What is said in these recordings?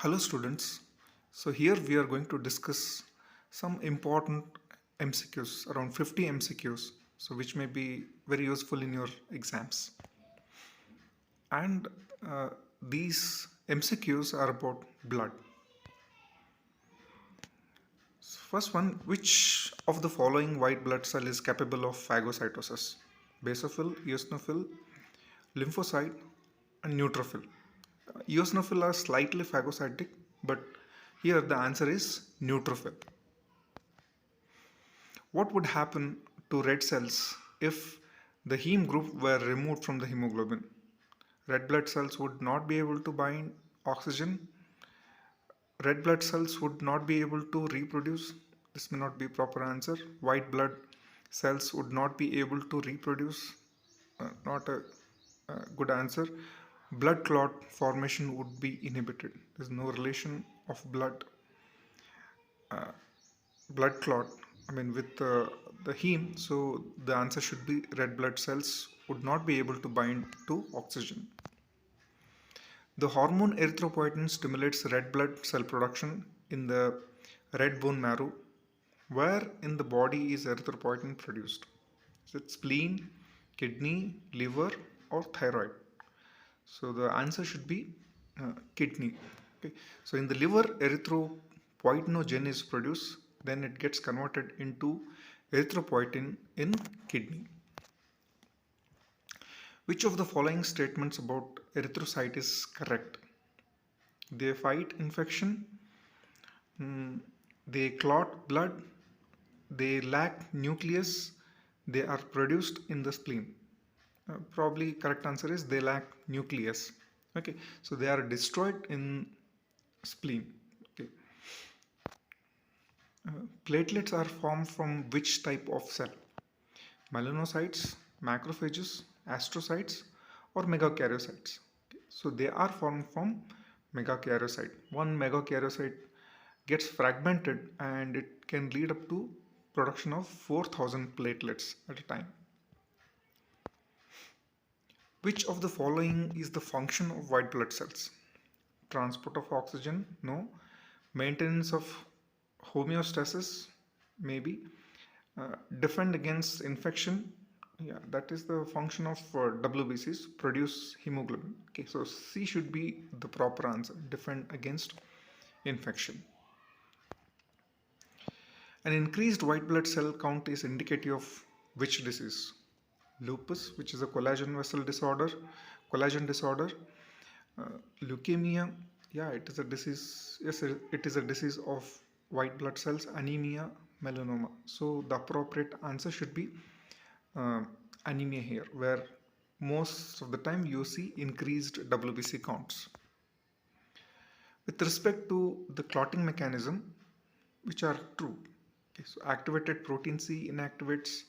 Hello students. So here we are going to discuss some important MCQs, around 50 MCQs, so which may be very useful in your exams. And these MCQs are about blood. So first one, which of the following white blood cell is capable of phagocytosis? Basophil, eosinophil, lymphocyte, and neutrophil. Eosinophil are slightly phagocytic, but here the answer is neutrophil. What would happen to red cells if the heme group were removed from the hemoglobin? Red blood cells would not be able to bind oxygen. Red blood cells would not be able to reproduce. This may not be proper answer. White blood cells would not be able to reproduce. Not a good answer. Blood clot formation would be inhibited. There is no relation of blood clot, with the heme. So the answer should be red blood cells would not be able to bind to oxygen. The hormone erythropoietin stimulates red blood cell production in the red bone marrow. Where in the body is erythropoietin produced? Is it spleen, kidney, liver, or thyroid? So the answer should be kidney. Okay. So in the liver, erythropoietinogen is produced, then it gets converted into erythropoietin in kidney. Which of the following statements about erythrocyte is correct? They fight infection, they clot blood, they lack nucleus, they are produced in the spleen. Probably correct answer is they lack nucleus. Okay, so they are destroyed in spleen. Okay. Platelets are formed from which type of cell? Melanocytes, macrophages, astrocytes, or megakaryocytes. Okay. So they are formed from megakaryocyte. One megakaryocyte gets fragmented and it can lead up to production of 4,000 platelets at a time. Which of the following is the function of white blood cells? Transport of oxygen? No. Maintenance of homeostasis? Maybe. Defend against infection? Yeah, that is the function of WBCs, produce hemoglobin. Okay, so C should be the proper answer. Defend against infection. An increased white blood cell count is indicative of which disease? Lupus, which is a collagen disorder. Leukemia, yeah, it is a disease. Yes, it is a disease of white blood cells. Anemia, melanoma. So the appropriate answer should be anemia here, where most of the time you see increased WBC counts. With respect to the clotting mechanism, which are true? Okay, so activated protein C inactivates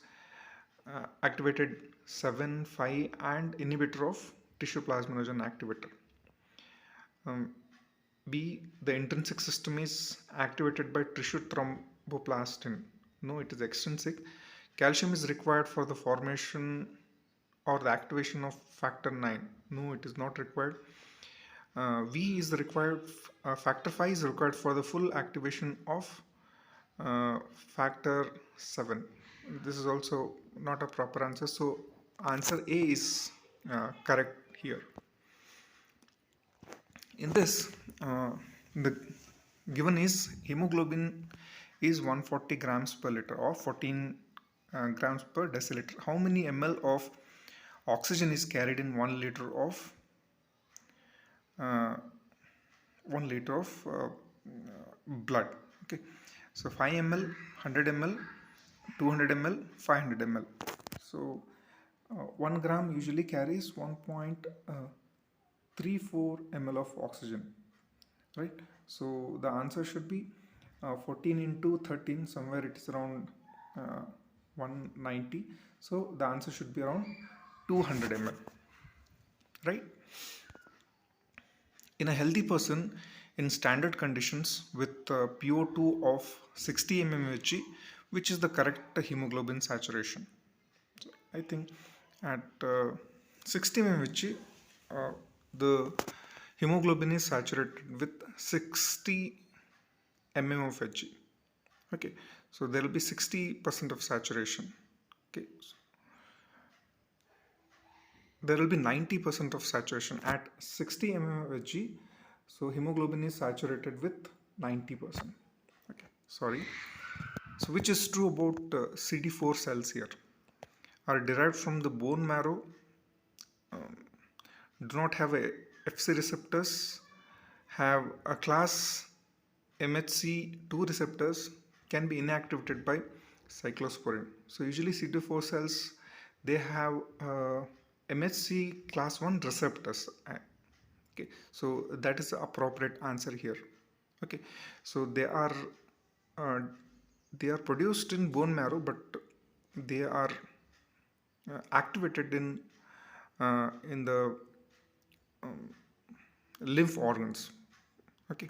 activated 7, 5 and inhibitor of tissue plasminogen activator. B, the intrinsic system is activated by tissue thromboplastin. No, it is extrinsic. Calcium is required for the formation or the activation of factor 9. No, it is not required. V is the required, factor 5 is required for the full activation of factor 7. This is also not a proper answer. So answer A is correct here. In this, the given is hemoglobin is 140 grams per liter or 14 grams per deciliter. How many ml of oxygen is carried in 1 liter of 1 liter of blood? Okay, so 5 ml, 100 ml, 200 ml, 500 ml. So 1 gram usually carries 1.34 ml of oxygen, right? So the answer should be 14 into 13, somewhere it is around 190. So the answer should be around 200 ml, right? In a healthy person in standard conditions with PO2 of 60 mmHg, which is the correct hemoglobin saturation? So I think at 60 mmHg, the hemoglobin is saturated with 60 mm of Hg. Okay, so there will be 60% of saturation. Okay, so there will be 90% of saturation at 60 mm of Hg. So hemoglobin is saturated with 90%. Okay, sorry. So which is true about CD4 cells here? Are derived from the bone marrow, do not have a Fc receptors, have a class MHC2 receptors, can be inactivated by cyclosporin. So usually CD4 cells, they have MHC class 1 receptors. Okay, so that is the appropriate answer here. Okay, so uh, they are produced in bone marrow, but they are activated in the lymph organs. Okay,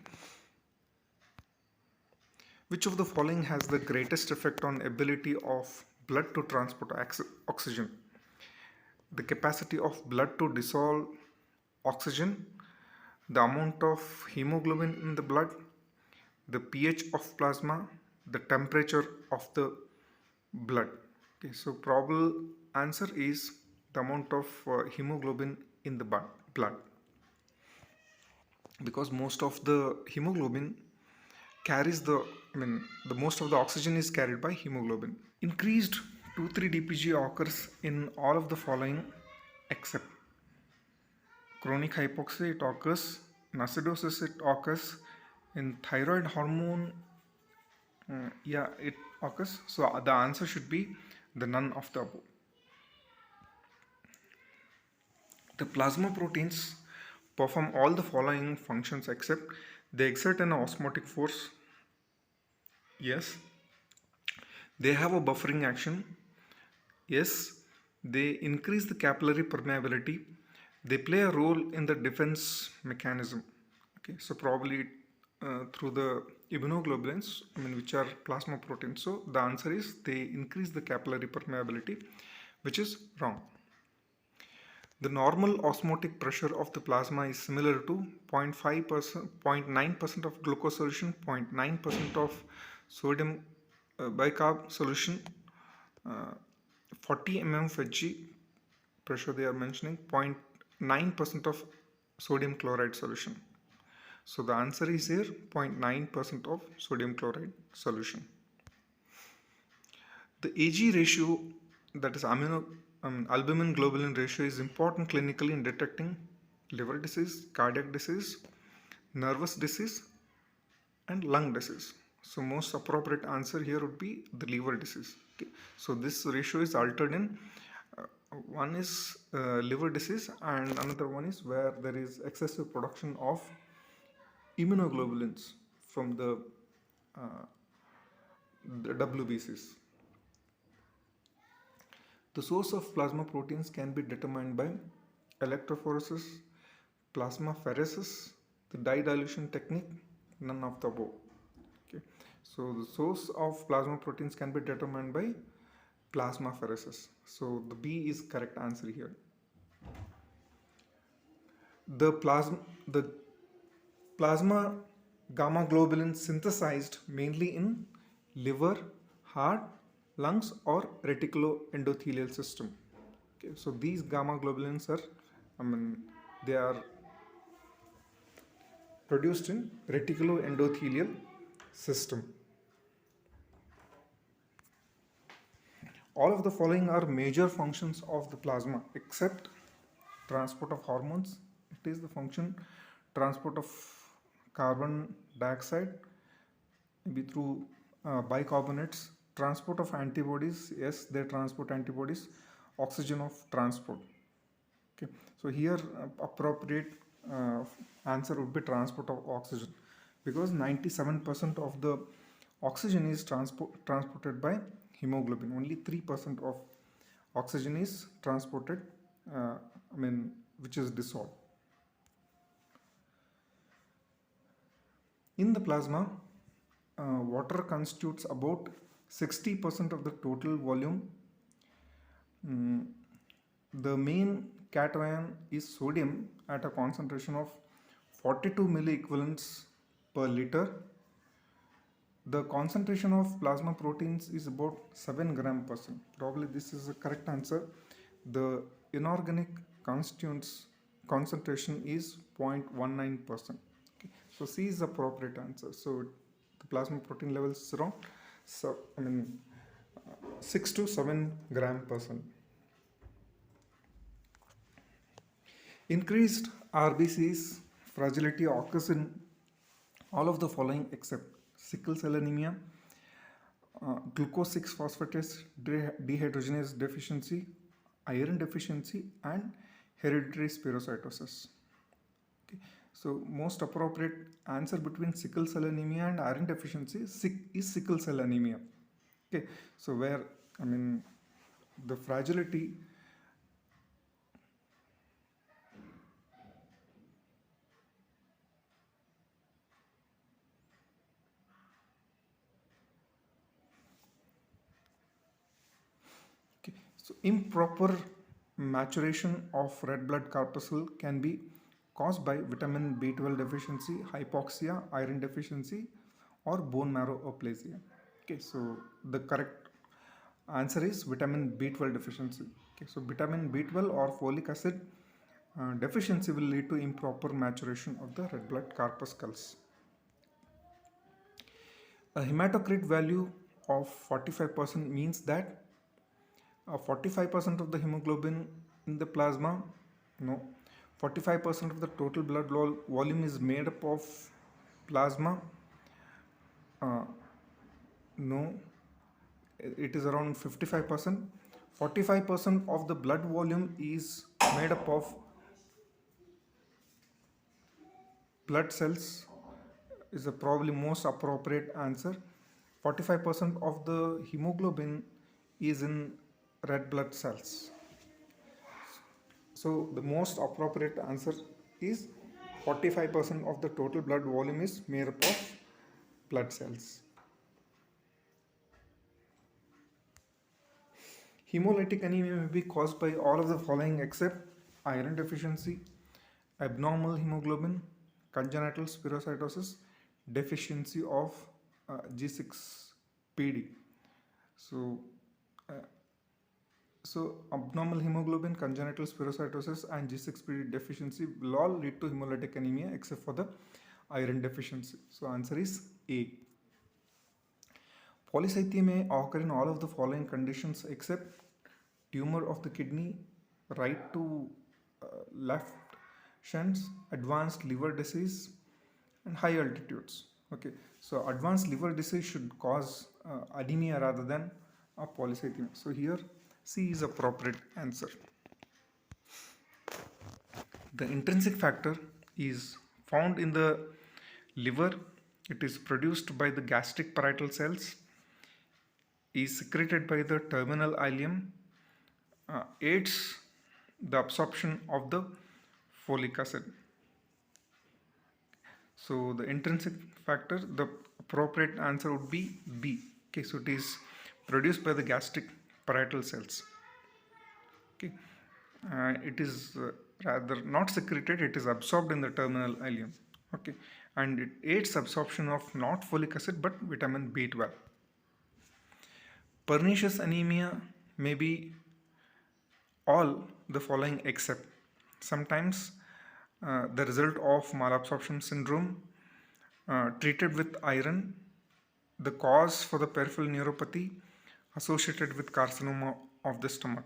which of the following has the greatest effect on ability of blood to transport oxygen? The capacity of blood to dissolve oxygen, the amount of hemoglobin in the blood, the pH of plasma, the temperature of the blood. Okay, so probable answer is the amount of hemoglobin in the blood, because most of the hemoglobin carries the most of the oxygen is carried by hemoglobin. Increased 2,3-DPG occurs in all of the following except chronic hypoxia, it occurs, in acidosis it occurs, in thyroid hormone, yeah, it occurs. So the answer should be the none of the above. The plasma proteins perform all the following functions except they exert an osmotic force. Yes. They have a buffering action. Yes. They increase the capillary permeability. They play a role in the defense mechanism. Okay, so probably through the immunoglobulins, which are plasma proteins. So the answer is they increase the capillary permeability, which is wrong. The normal osmotic pressure of the plasma is similar to 0.5%, 0.9% of glucose solution, 0.9% of sodium bicarb solution, 40 mm Hg pressure they are mentioning, 0.9% of sodium chloride solution. So the answer is here 0.9% of sodium chloride solution. The Ag ratio, that is albumin globulin ratio, is important clinically in detecting liver disease, cardiac disease, nervous disease, and lung disease. So most appropriate answer here would be the liver disease. Okay. So this ratio is altered in one is liver disease and another one is where there is excessive production of immunoglobulins from the WBCs. The source of plasma proteins can be determined by electrophoresis, plasmapheresis, the dye dilution technique, none of the above. Okay. So the source of plasma proteins can be determined by plasmapheresis. So the B is correct answer here. The plasma gamma globulin synthesized mainly in liver, heart, lungs, or reticuloendothelial system. Okay, so these gamma globulins are, they are produced in reticuloendothelial system. All of the following are major functions of the plasma except transport of hormones. It is the function transport of carbon dioxide, maybe through bicarbonates, transport of antibodies. Yes, they transport antibodies, oxygen of transport. Okay, so here appropriate answer would be transport of oxygen, because 97% of the oxygen is transported by hemoglobin. Only 3% of oxygen is transported, which is dissolved. In the plasma, water constitutes about 60% of the total volume. The main cation is sodium at a concentration of 42 milliequivalents per liter. The concentration of plasma proteins is about 7 gram per cent. Probably this is the correct answer. The inorganic constituents concentration is 0.19%. Okay. So C is the appropriate answer. So the plasma protein levels is around 6 to 7 gram per cent. Increased RBC's fragility occurs in all of the following except sickle cell anemia, glucose 6 phosphatase dehydrogenase deficiency, iron deficiency, and hereditary spherocytosis. Okay. So most appropriate answer between sickle cell anemia and iron deficiency is sickle cell anemia. Okay. So where the fragility So improper maturation of red blood corpuscle can be caused by vitamin B12 deficiency, hypoxia, iron deficiency, or bone marrow aplasia. Okay, so the correct answer is vitamin B12 deficiency. Okay, so vitamin B12 or folic acid deficiency will lead to improper maturation of the red blood corpuscles. A hematocrit value of 45% means that 45% of the hemoglobin in the plasma, no, 45% of the total blood volume is made up of plasma, no, it is around 55%. 45% of the blood volume is made up of blood cells is the probably most appropriate answer. 45% of the hemoglobin is in red blood cells. So the most appropriate answer is 45% of the total blood volume is made up of blood cells. Hemolytic anemia may be caused by all of the following except iron deficiency, abnormal hemoglobin, congenital spherocytosis, deficiency of G6PD. So abnormal hemoglobin, congenital spherocytosis, and G6PD deficiency will all lead to hemolytic anemia except for the iron deficiency. So answer is A. Polycythemia may occur in all of the following conditions except tumor of the kidney, right to left shunts, advanced liver disease, and high altitudes. Okay, so advanced liver disease should cause anemia rather than a polycythemia. So here C is appropriate answer. The intrinsic factor is found in the liver. It is produced by the gastric parietal cells, is secreted by the terminal ileum, aids the absorption of the folic acid. So the intrinsic factor, the appropriate answer would be B. Okay, so it is produced by the gastric parietal cells. Okay, it is rather not secreted, it is absorbed in the terminal ileum. Okay, and it aids absorption of not folic acid but vitamin B12. Pernicious anemia may be all the following except sometimes the result of malabsorption syndrome treated with iron, the cause for the peripheral neuropathy associated with carcinoma of the stomach.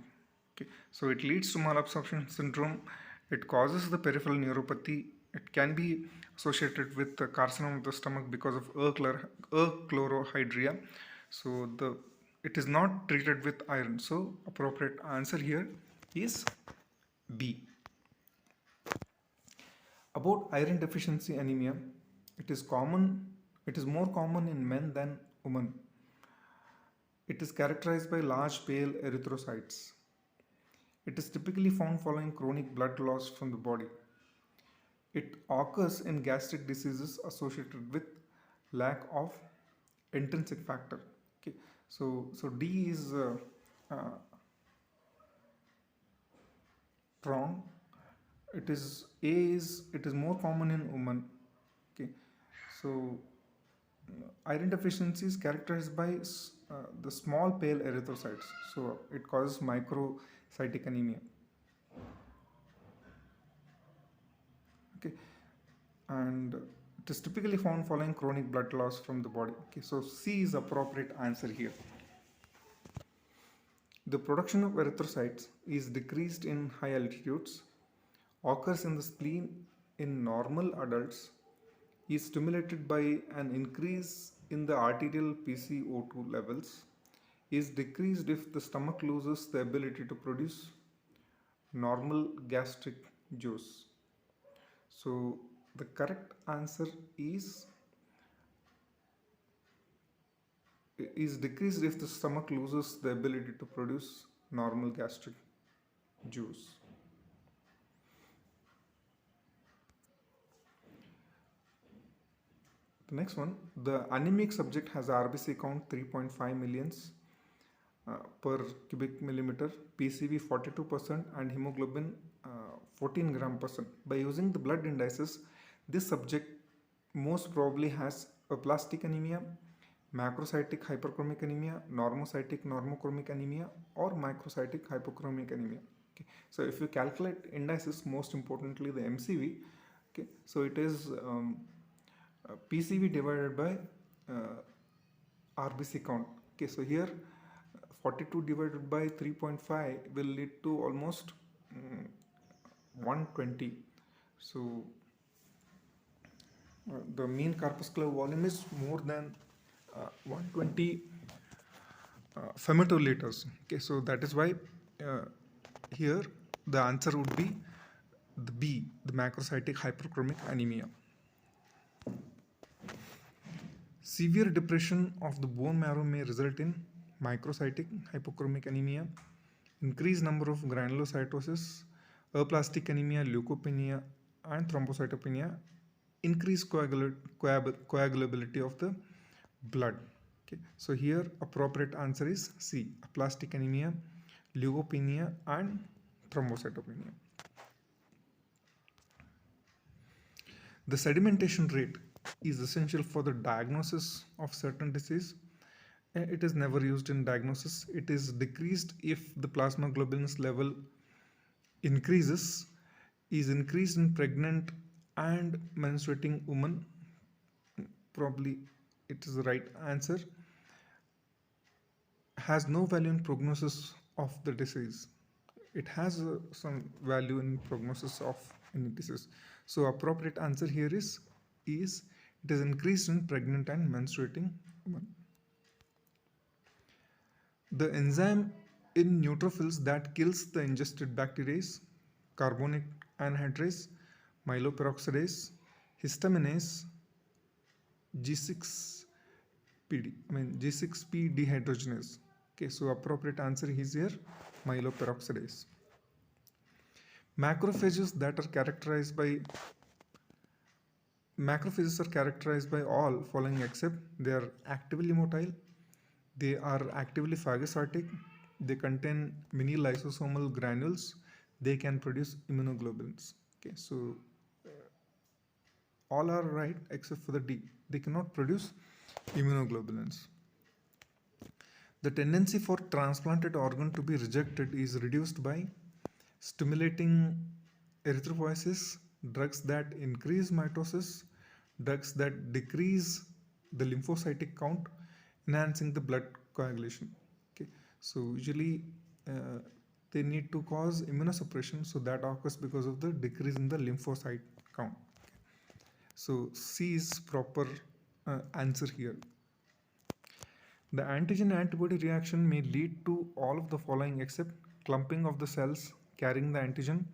Okay, so it leads to malabsorption syndrome, it causes the peripheral neuropathy, it can be associated with the carcinoma of the stomach because of chlorohydria. So it is not treated with iron. So appropriate answer here is B. About iron deficiency anemia, it is more common in men than women. It is characterized by large pale erythrocytes. It is typically found following chronic blood loss from the body. It occurs in gastric diseases associated with lack of intrinsic factor. Okay, so D is wrong. it is more common in women. Okay, so iron deficiency is characterized by the small pale erythrocytes, so it causes microcytic anemia. Okay, and it is typically found following chronic blood loss from the body. Okay, so C is appropriate answer here. The production of erythrocytes is decreased in high altitudes, occurs in the spleen in normal adults, is stimulated by an increase in the arterial PCO2 levels, is decreased if the stomach loses the ability to produce normal gastric juice. So the correct answer is decreased if the stomach loses the ability to produce normal gastric juice. The next one, the anemic subject has RBC count 3.5 millions per cubic millimeter, PCV 42%, and hemoglobin 14 gram percent. By using the blood indices, this subject most probably has aplastic anemia, macrocytic hyperchromic anemia, normocytic normochromic anemia, or microcytic hypochromic anemia. Okay. So if you calculate indices, most importantly the MCV, okay, so it is PCV divided by RBC count. Okay, so here 42 divided by 3.5 will lead to almost 120. So the mean corpuscular volume is more than 120 femtoliters. Okay, so that is why here the answer would be the B, the macrocytic hyperchromic anemia. Severe depression of the bone marrow may result in microcytic hypochromic anemia, increased number of granulocytosis, aplastic anemia, leukopenia, and thrombocytopenia, increased coagulability of the blood. Okay, so here appropriate answer is C, aplastic anemia, leukopenia, and thrombocytopenia. The sedimentation rate is essential for the diagnosis of certain disease. It is never used in diagnosis. It is decreased if the plasma globulins level increases, is increased in pregnant and menstruating women. Probably it is the right answer. Has no value in prognosis of the disease. It has some value in prognosis of any disease. So appropriate answer here is it is increased in pregnant and menstruating women. The enzyme in neutrophils that kills the ingested bacteria is carbonic anhydrase, myeloperoxidase, histaminase, G6P dehydrogenase. Okay, so appropriate answer is here myeloperoxidase. Macrophages are characterized by all following except they are actively motile, they are actively phagocytic, they contain mini lysosomal granules, they can produce immunoglobulins. Okay, so all are right except for the D. They cannot produce immunoglobulins. The tendency for transplanted organ to be rejected is reduced by stimulating erythropoiesis, drugs that increase mitosis, drugs that decrease the lymphocytic count, enhancing the blood coagulation. Okay, so usually they need to cause immunosuppression, so that occurs because of the decrease in the lymphocyte count. So C is proper answer here. The antigen-antibody reaction may lead to all of the following except clumping of the cells carrying the antigen,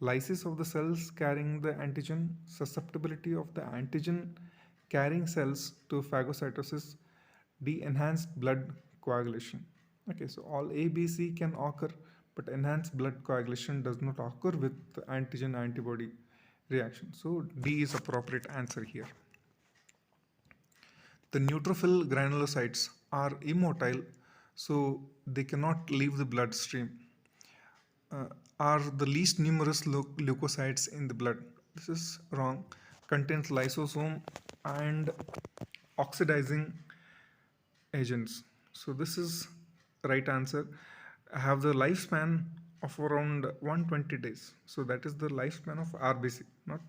lysis of the cells carrying the antigen, susceptibility of the antigen carrying cells to phagocytosis, D, enhanced blood coagulation. Okay, so all A, B, C can occur, but enhanced blood coagulation does not occur with the antigen-antibody reaction. So D is appropriate answer here. The neutrophil granulocytes are immotile, so they cannot leave the bloodstream. are the least numerous leukocytes in the blood. This is wrong. Contains lysosome and oxidizing agents. So this is right answer. Have the lifespan of around 120 days. So that is the lifespan of RBC, not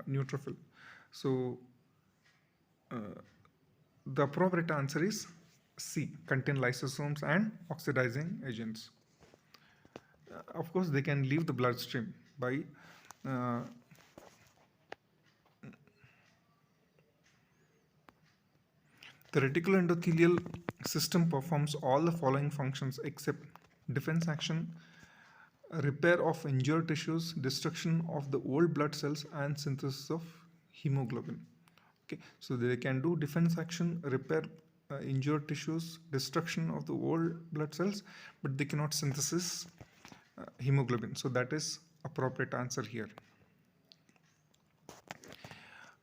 neutrophil. So the appropriate answer is C. Contain lysosomes and oxidizing agents. Of course, they can leave the bloodstream by uh, the reticuloendothelial system performs all the following functions except defense action, repair of injured tissues, destruction of the old blood cells, and synthesis of hemoglobin. Okay, so they can do defense action, repair injured tissues, destruction of the old blood cells, but they cannot synthesis hemoglobin. So that is appropriate answer here.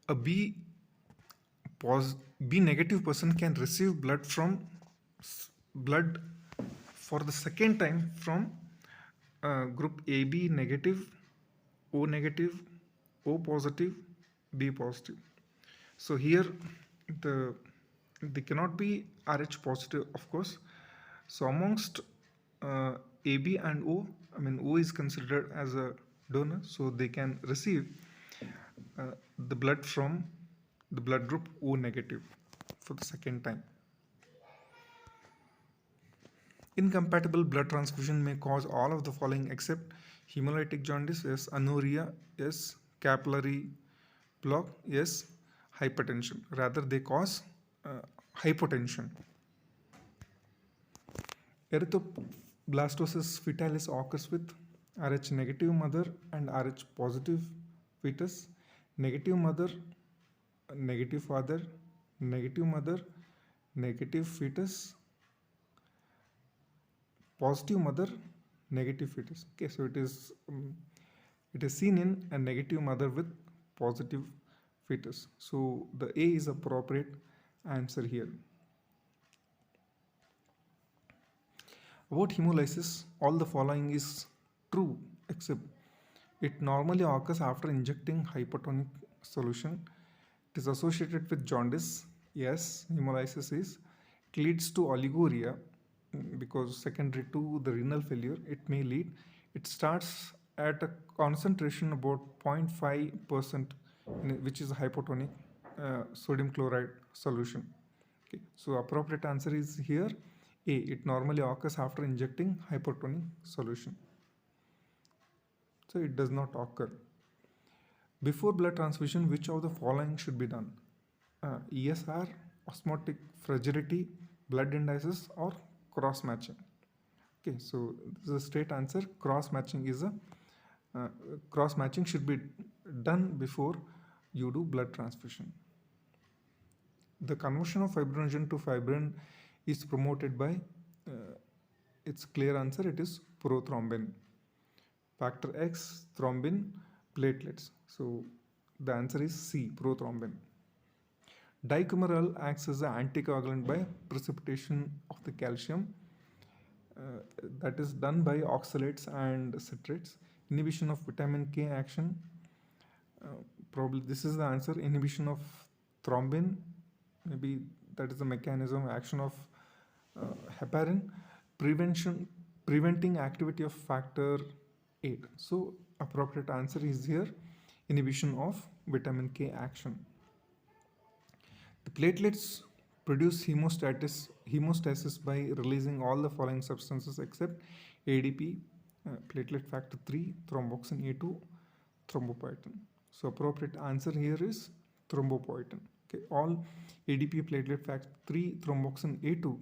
A B negative person can receive blood for the second time from group AB negative, O negative, O positive, B positive. So here the they cannot be Rh positive, of course. So amongst AB and O, I mean O is considered as a donor, so they can receive the blood from the blood group O negative for the second time. Incompatible blood transfusion may cause all of the following except hemolytic jaundice, yes, anuria, yes, capillary block, yes, hypertension. Rather, they cause hypotension. Erythroblastosis fetalis occurs with Rh negative mother and Rh positive fetus, negative mother, negative father, negative mother, negative fetus, positive mother, negative fetus. Okay, so it is seen in a negative mother with positive fetus. So the A is appropriate answer here. About hemolysis, all the following is true except it normally occurs after injecting hypertonic solution. It is associated with jaundice. Yes, hemolysis is. It leads to oliguria because secondary to the renal failure it may lead. It starts at a concentration about 0.5%, which is hypotonic sodium chloride solution. Okay, so appropriate answer is here A. It normally occurs after injecting hypertonic solution. So it does not occur. Before blood transfusion, which of the following should be done? ESR, osmotic fragility, blood indices, or cross matching. Okay, so this is a straight answer. Cross matching is a cross matching should be done before you do blood transfusion. The conversion of fibrinogen to fibrin is promoted by its clear answer. It is prothrombin. Factor X, thrombin, platelets. So the answer is C, prothrombin. Dicumarol acts as an anticoagulant by precipitation of the calcium. That is done by oxalates and citrates. Inhibition of vitamin K action. Probably this is the answer. Inhibition of thrombin. Maybe that is the mechanism of action of heparin. Preventing activity of factor 8. So appropriate answer is here inhibition of vitamin K action. The platelets produce hemostasis by releasing all the following substances except ADP, platelet factor 3, thromboxane A2, thrombopoietin. So appropriate answer here is thrombopoietin. Okay, all ADP, platelet factor 3, thromboxane A2.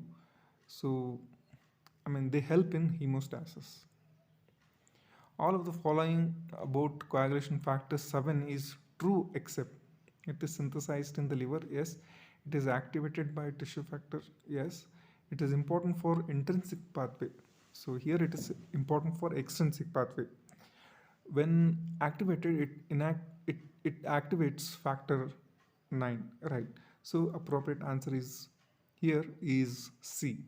So I mean they help in hemostasis. All of the following about coagulation factor 7 is true except it is synthesized in the liver. Yes. It is activated by tissue factor. Yes. It is important for intrinsic pathway. So here it is important for extrinsic pathway. When activated, it activates factor 9. Right. So appropriate answer is here is C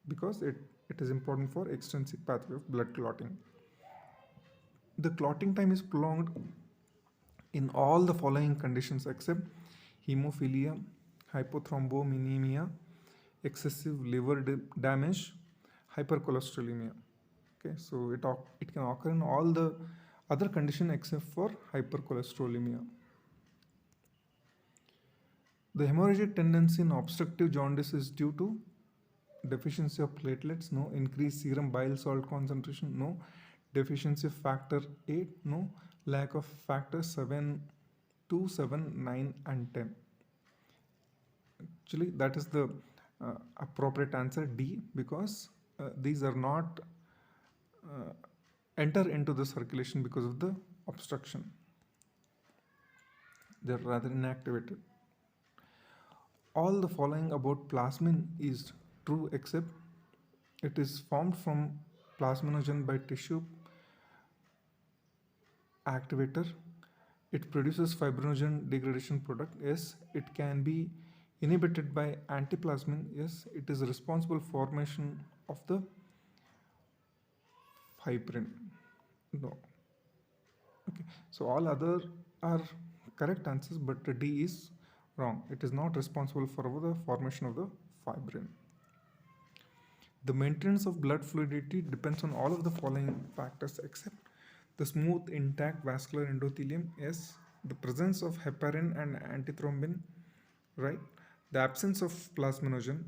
because it is important for extrinsic pathway of blood clotting. The clotting time is prolonged in all the following conditions except hemophilia, hypothrombominemia, excessive liver damage, hypercholesterolemia. Okay, so it can occur in all the other condition except for hypercholesterolemia. The hemorrhagic tendency in obstructive jaundice is due to deficiency of platelets, no. Increased serum bile salt concentration, no. Deficiency of factor 8, no. Lack of factor 7, 2, 7, 9 and 10. Actually, that is the appropriate answer D, because these are not enter into the circulation because of the obstruction. They are rather inactivated. All the following about plasmin is true except it is formed from plasminogen by tissue activator. It produces fibrinogen degradation product. Yes, it can be inhibited by antiplasmin. Yes, it is responsible for formation of the fibrin. No. Okay, so all other are correct answers, but D is wrong. It is not responsible for the formation of the fibrin. The maintenance of blood fluidity depends on all of the following factors except the smooth intact vascular endothelium. Yes. The presence of heparin and antithrombin, right? The absence of plasminogen.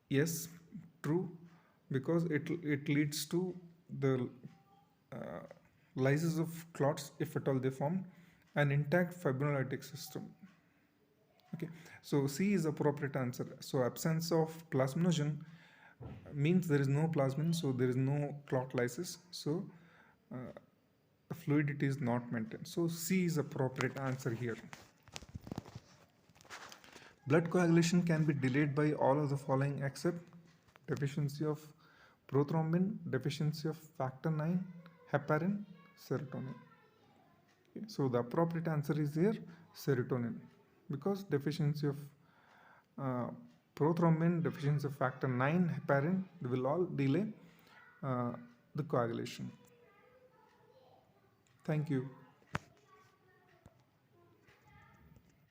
Yes, true, because it leads to the lysis of clots if at all they form, an intact fibrinolytic system. Okay, so C is appropriate answer. So absence of plasminogen means there is no plasmin, so there is no clot lysis. So fluidity is not maintained. So C is appropriate answer here. Blood coagulation can be delayed by all of the following except deficiency of prothrombin, deficiency of factor 9, heparin, serotonin. Okay, so the appropriate answer is here serotonin, because deficiency of prothrombin, deficiency of factor 9, heparin, they will all delay the coagulation. Thank you.